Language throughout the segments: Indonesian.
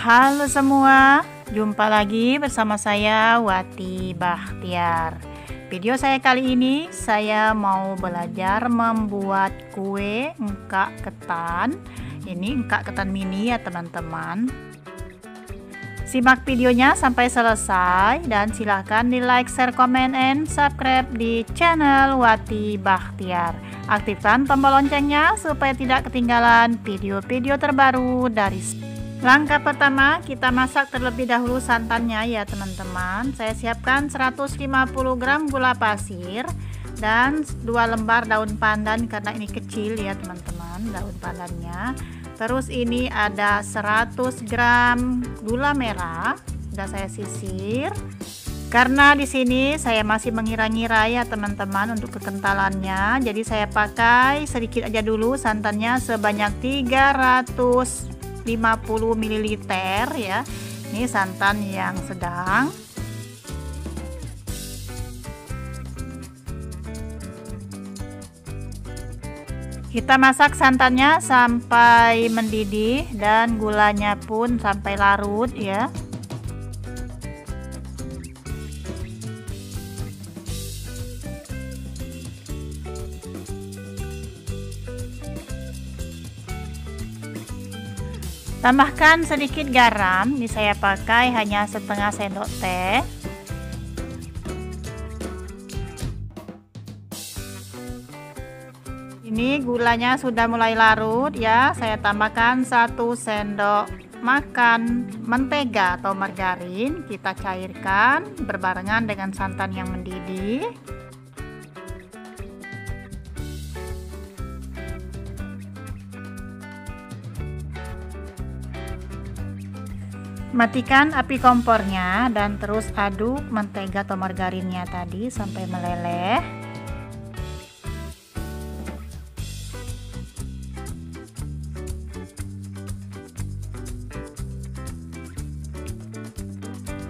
Halo semua, jumpa lagi bersama saya Wati Bahtiar. Video saya kali ini saya mau belajar membuat kue engkak ketan. Ini engkak ketan mini ya teman-teman. Simak videonya sampai selesai dan silahkan di like, share, komen, and subscribe di channel Wati Bahtiar. Aktifkan tombol loncengnya supaya tidak ketinggalan video-video terbaru dari. Langkah pertama, kita masak terlebih dahulu santannya ya teman-teman. Saya siapkan 150 gram gula pasir dan 2 lembar daun pandan karena ini kecil ya teman-teman daun pandannya. Terus ini ada 100 gram gula merah, sudah saya sisir. Karena di sini saya masih mengira-ngira ya teman-teman untuk kekentalannya, jadi saya pakai sedikit aja dulu santannya sebanyak 350 ml ya. Ini santan yang sedang. Kita masak santannya sampai mendidih dan gulanya pun sampai larut ya. Tambahkan sedikit garam, ini saya pakai hanya setengah sendok teh. Ini gulanya sudah mulai larut ya, saya tambahkan 1 sendok makan mentega atau margarin, kita cairkan berbarengan dengan santan yang mendidih. Matikan api kompornya dan terus aduk mentega atau margarinnya tadi sampai meleleh.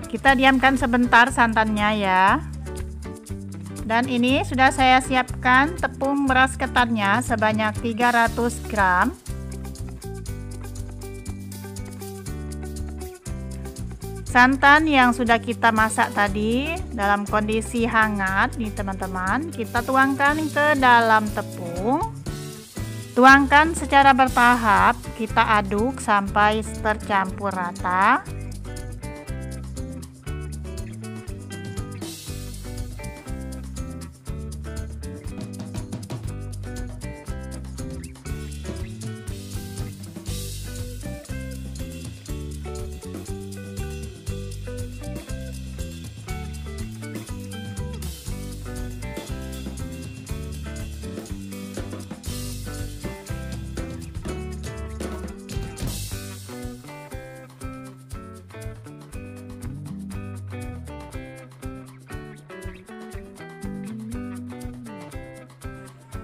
Kita diamkan sebentar santannya ya. Dan ini sudah saya siapkan tepung beras ketannya sebanyak 300 gram. Santan yang sudah kita masak tadi dalam kondisi hangat nih teman-teman, kita tuangkan ke dalam tepung. Tuangkan secara bertahap, kita aduk sampai tercampur rata.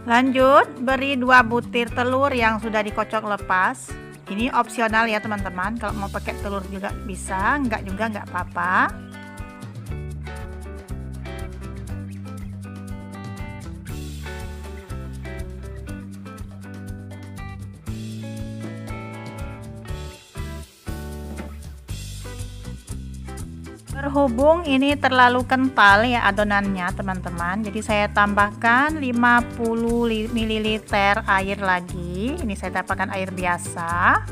Lanjut, beri 2 butir telur yang sudah dikocok lepas. Ini opsional ya teman-teman, kalau mau pakai telur juga bisa, enggak juga enggak apa-apa. Berhubung ini terlalu kental ya adonannya teman-teman, jadi saya tambahkan 50 ml air lagi. Ini saya tambahkan air biasa.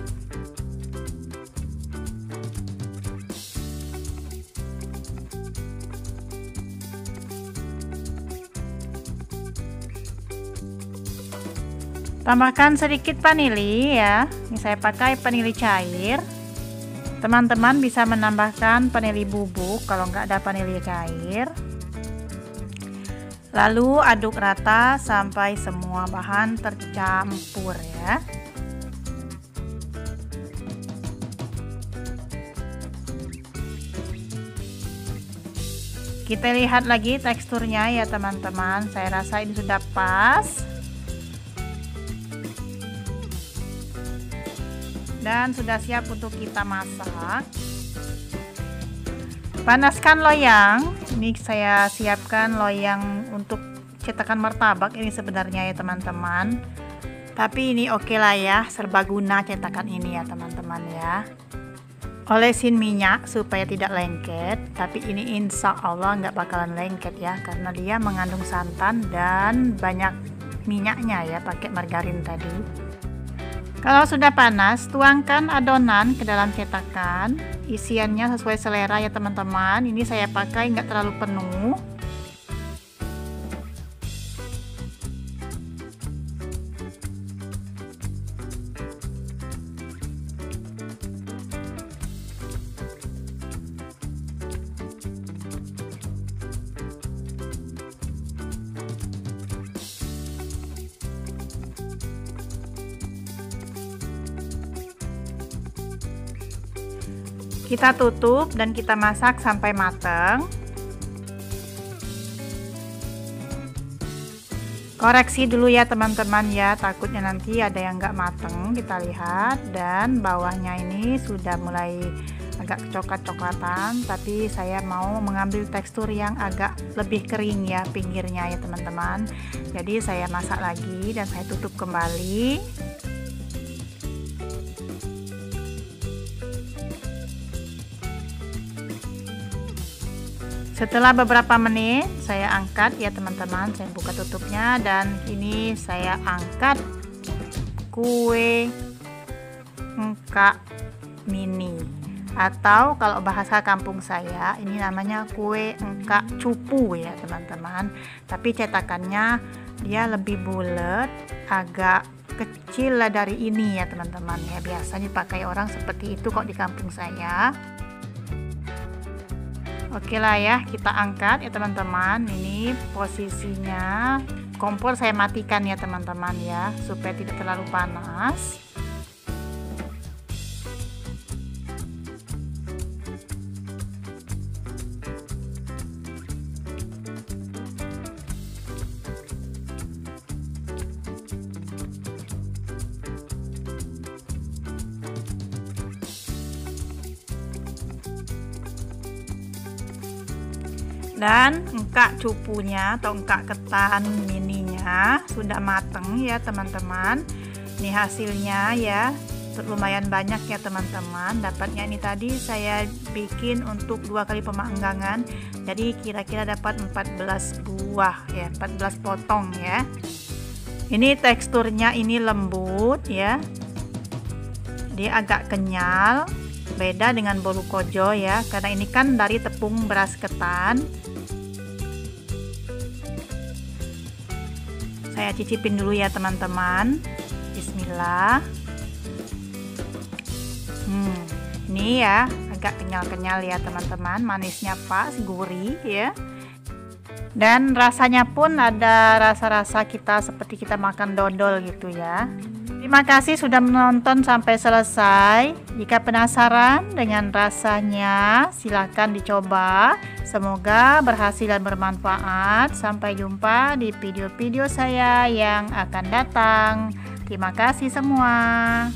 Tambahkan sedikit vanili ya, ini saya pakai vanili cair. Teman-teman bisa menambahkan vanili bubuk kalau nggak ada vanili cair. Lalu aduk rata sampai semua bahan tercampur ya. Kita lihat lagi teksturnya ya teman-teman. Saya rasa ini sudah pas. Dan sudah siap untuk kita masak. Panaskan loyang. Ini saya siapkan loyang untuk cetakan martabak ini sebenarnya ya teman-teman. Tapi ini oke lah ya, serbaguna cetakan ini ya teman-teman ya. Olesin minyak supaya tidak lengket, tapi ini insya Allah nggak bakalan lengket ya, karena dia mengandung santan dan banyak minyaknya ya, pakai margarin tadi. Kalau sudah panas, tuangkan adonan ke dalam cetakan. Isiannya sesuai selera ya teman-teman. Ini saya pakai nggak terlalu penuh. Kita tutup dan kita masak sampai matang. Koreksi dulu ya teman-teman ya, takutnya nanti ada yang nggak mateng. Kita lihat, dan bawahnya ini sudah mulai agak coklat-coklatan, tapi saya mau mengambil tekstur yang agak lebih kering ya pinggirnya ya teman-teman. Jadi saya masak lagi dan saya tutup kembali. Setelah beberapa menit saya angkat ya teman-teman, saya buka tutupnya dan ini saya angkat kue engkak mini, atau kalau bahasa kampung saya ini namanya kue engkak cupu ya teman-teman. Tapi cetakannya dia lebih bulat, agak kecil lah dari ini ya teman-teman ya. Biasanya pakai orang seperti itu kok di kampung saya. Oke lah ya, kita angkat ya teman-teman. Ini posisinya kompor saya matikan ya teman-teman ya, supaya tidak terlalu panas. Dan engkak cupunya atau engkak ketan mininya sudah mateng ya teman-teman. Ini hasilnya ya, lumayan banyak ya teman-teman. Dapatnya ini tadi saya bikin untuk 2 kali pemanggangan, jadi kira-kira dapat 14 buah ya, 14 potong ya. Ini teksturnya ini lembut ya, dia agak kenyal, beda dengan bolu kojo ya, karena ini kan dari tepung beras ketan. Saya cicipin dulu ya teman-teman. Bismillah. Ini ya agak kenyal-kenyal ya teman-teman, manisnya pas, gurih ya. Dan rasanya pun ada rasa-rasa kita seperti kita makan dodol gitu ya. Terima kasih sudah menonton sampai selesai. Jika penasaran dengan rasanya, silahkan dicoba. Semoga berhasil dan bermanfaat. Sampai jumpa di video-video saya yang akan datang. Terima kasih semua.